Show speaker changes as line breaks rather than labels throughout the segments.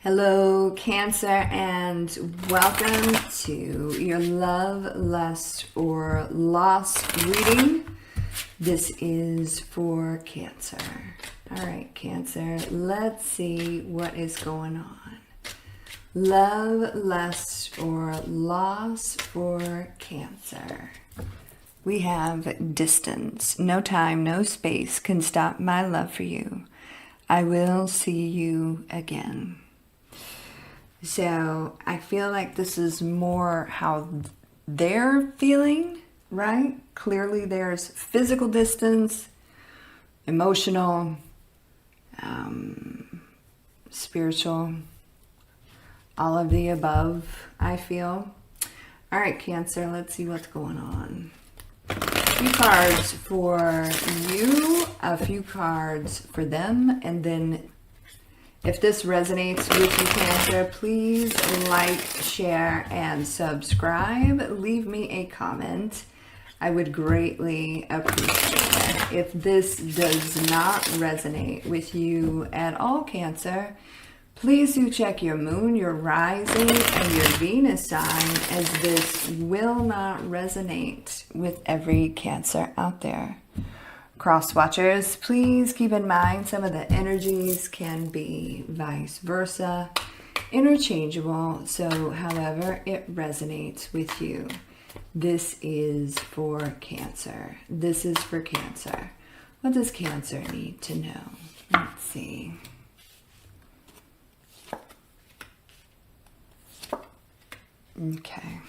Hello, Cancer, and welcome to your love, lust, or loss reading. This is for Cancer. All right, Cancer, let's see what is going on. Love, lust, or loss for Cancer. We have distance. No time, no space can stop my love for you. I will see you again. So I feel like this is more how they're feeling, right? Clearly there's physical distance, emotional, spiritual, all of the above, I feel. All right, Cancer, let's see what's going on. A few cards for you, a few cards for them, and then if this resonates with you, Cancer, please like, share, and subscribe. Leave me a comment. I would greatly appreciate it. If this does not resonate with you at all, Cancer, please do check your moon, your rising, and your Venus sign, as this will not resonate with every Cancer out there. Cross watchers, please keep in mind some of the energies can be vice versa, interchangeable, so however it resonates with you. This is for Cancer. This is for Cancer. What does Cancer need to know? Let's see. Okay.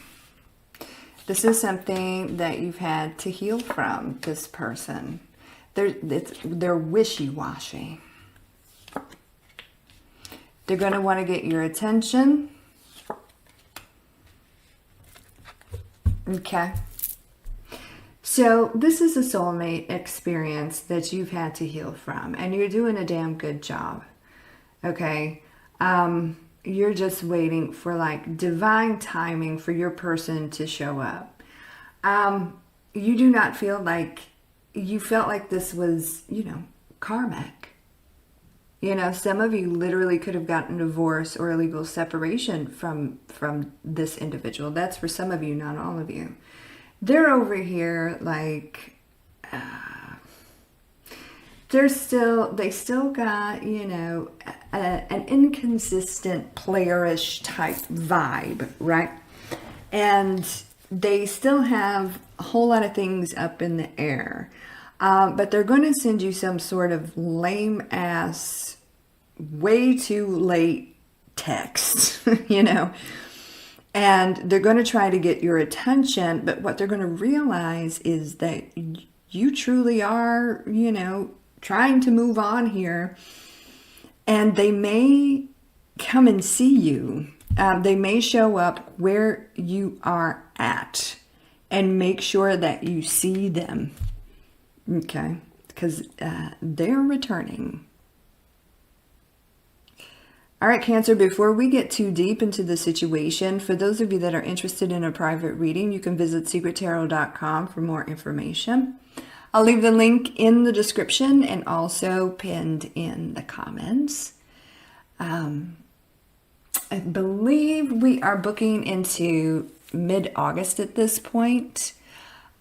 This is something that you've had to heal from, this person. They're wishy-washy. They're going to want to get your attention. Okay. So this is a soulmate experience that you've had to heal from, and you're doing a damn good job. Okay. You're just waiting for like divine timing for your person to show up. You do not feel like you felt like this was, karmic. Some of you literally could have gotten a divorce or a legal separation from this individual. That's for some of you, not all of you. They're over here like, they still got, an inconsistent playerish type vibe, right? And they still have a whole lot of things up in the air. But they're going to send you some sort of lame ass, way too late text, and they're going to try to get your attention. But what they're going to realize is that you truly are, trying to move on here. And they may come and see you. They may show up where you are at and make sure that you see them. Okay, because they're returning. All right, Cancer, before we get too deep into the situation, for those of you that are interested in a private reading, you can visit secrettarot.com for more information. I'll leave the link in the description and also pinned in the comments. I believe we are booking into mid-August at this point.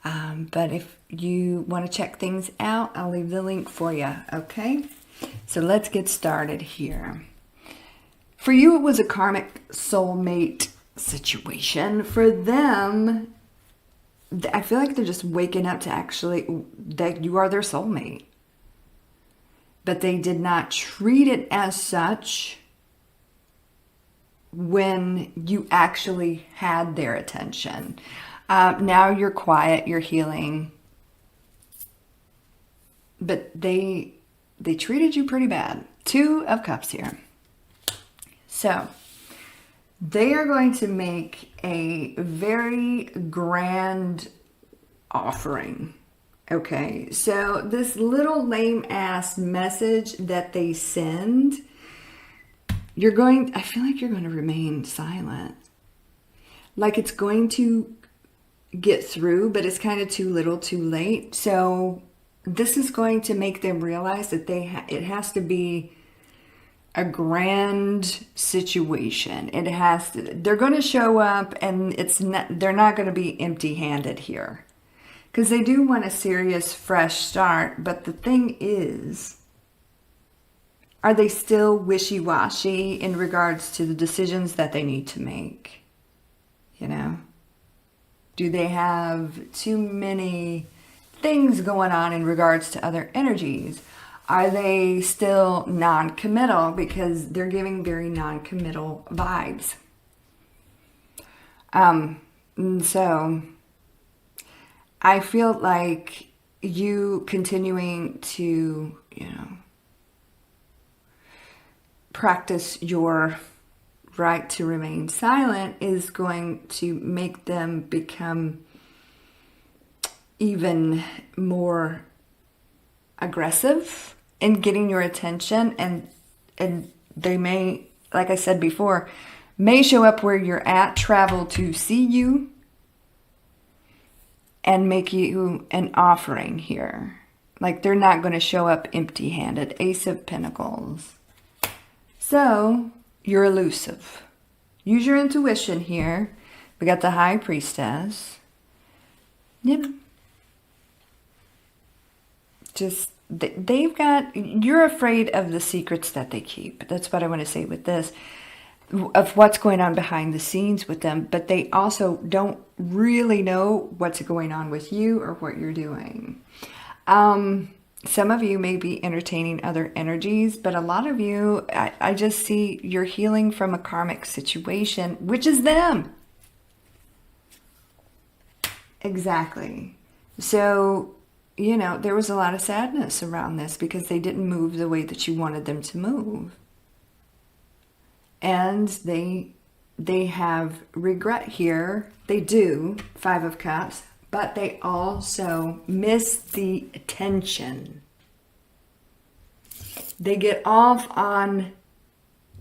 But if you want to check things out, I'll leave the link for you, okay? So let's get started here. For you, it was a karmic soulmate situation. For them, I feel like they're just waking up to actually that you are their soulmate. But they did not treat it as such when you actually had their attention. Now you're quiet, you're healing, but they treated you pretty bad. 2 of Cups here. So they are going to make a very grand offering. Okay, so this little lame ass message that they send, I feel like you're going to remain silent. Like it's going to get through, but it's kind of too little too late. So this is going to make them realize that it has to be a grand situation. It has to, they're going to show up, and they're not going to be empty-handed here. Because they do want a serious, fresh start. But the thing is, are they still wishy-washy in regards to the decisions that they need to make? You know? Do they have too many things going on in regards to other energies? Are they still non-committal? Because they're giving very non-committal vibes. So I feel like you continuing to, practice your right to remain silent is going to make them become even more aggressive in getting your attention, and they may, like I said before, may show up where you're at, travel to see you, and make you an offering here. Like, they're not going to show up empty-handed. Ace of Pentacles. So, you're elusive. Use your intuition here. We got the High Priestess. Just, you're afraid of the secrets that they keep. That's what I want to say with this. Of what's going on behind the scenes with them. But they also don't really know what's going on with you or what you're doing. Some of you may be entertaining other energies, but a lot of you, I just see you're healing from a karmic situation, which is them. Exactly. So, there was a lot of sadness around this because they didn't move the way that you wanted them to move. And they have regret here. They do, 5 of Cups. But they also miss the attention. They get off on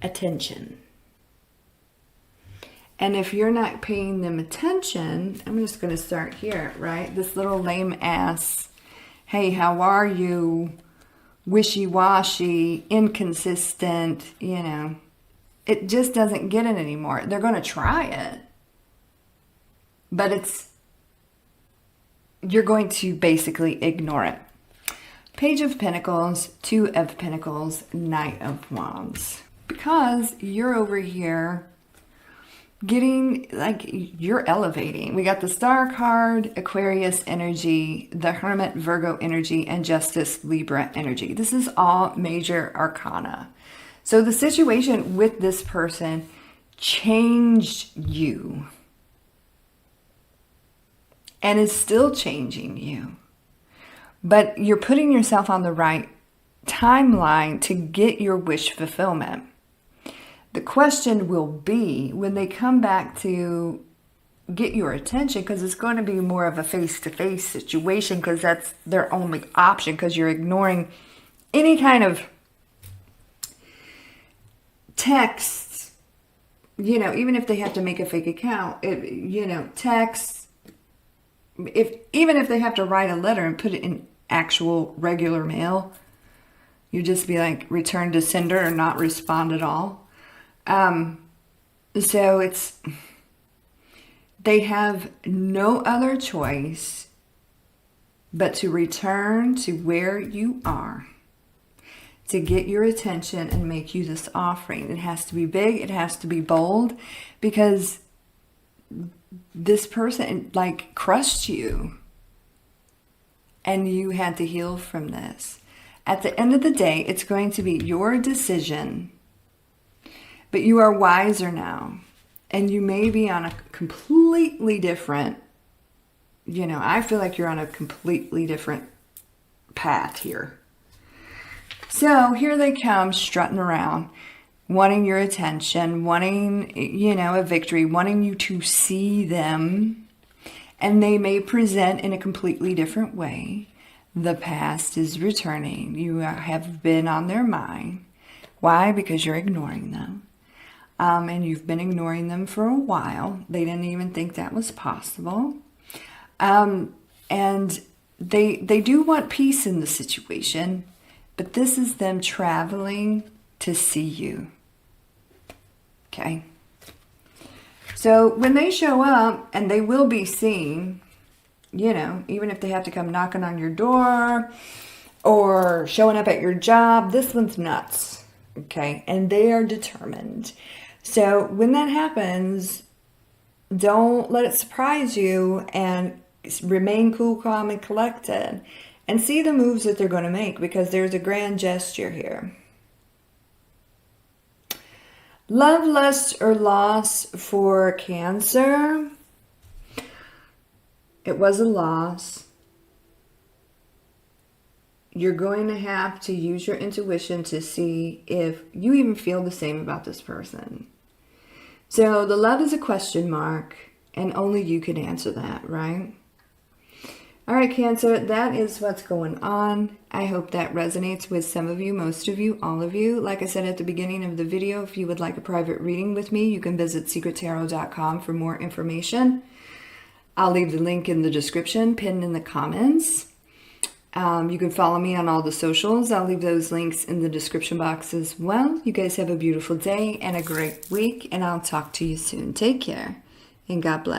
attention. And if you're not paying them attention, I'm just going to start here, right? This little lame ass, hey, how are you? Wishy-washy, inconsistent, It just doesn't get it anymore. They're going to try it. But you're going to basically ignore it. Page of Pentacles, 2 of Pentacles, Knight of Wands. Because you're over here getting, you're elevating. We got the Star card, Aquarius energy, the Hermit, Virgo energy, and Justice, Libra energy. This is all major arcana. So the situation with this person changed you. And is still changing you. But you're putting yourself on the right timeline to get your wish fulfillment. The question will be, when they come back to get your attention, because it's going to be more of a face-to-face situation, because that's their only option, because you're ignoring any kind of texts, even if they have to make a fake account, texts, even if they have to write a letter and put it in actual regular mail, you just be like, return to sender or not respond at all. So they have no other choice but to return to where you are to get your attention and make you this offering. It has to be big. It has to be bold, because this person crushed you and you had to heal from this. At the end of the day, it's going to be your decision, but you are wiser now, and you may be on a completely different, I feel like you're on a completely different path here. So here they come, strutting around, wanting your attention, wanting, a victory, wanting you to see them. And they may present in a completely different way. The past is returning. You have been on their mind. Why? Because you're ignoring them. And you've been ignoring them for a while. They didn't even think that was possible. And they do want peace in the situation. But this is them traveling to see you. Okay? So when they show up, and they will be seen, you know, even if they have to come knocking on your door or showing up at your job, this one's nuts. Okay? And they are determined. So when that happens, don't let it surprise you, and remain cool, calm, and collected. And see the moves that they're going to make, because there's a grand gesture here. Love, lust, or loss for Cancer. It was a loss. You're going to have to use your intuition to see if you even feel the same about this person. So the love is a question mark, and only you can answer that, right? All right, Cancer, that is what's going on. I hope that resonates with some of you, most of you, all of you. Like I said at the beginning of the video, if you would like a private reading with me, you can visit secrettarot.com for more information. I'll leave the link in the description, pinned in the comments. You can follow me on all the socials. I'll leave those links in the description box as well. You guys have a beautiful day and a great week, and I'll talk to you soon. Take care, and God bless.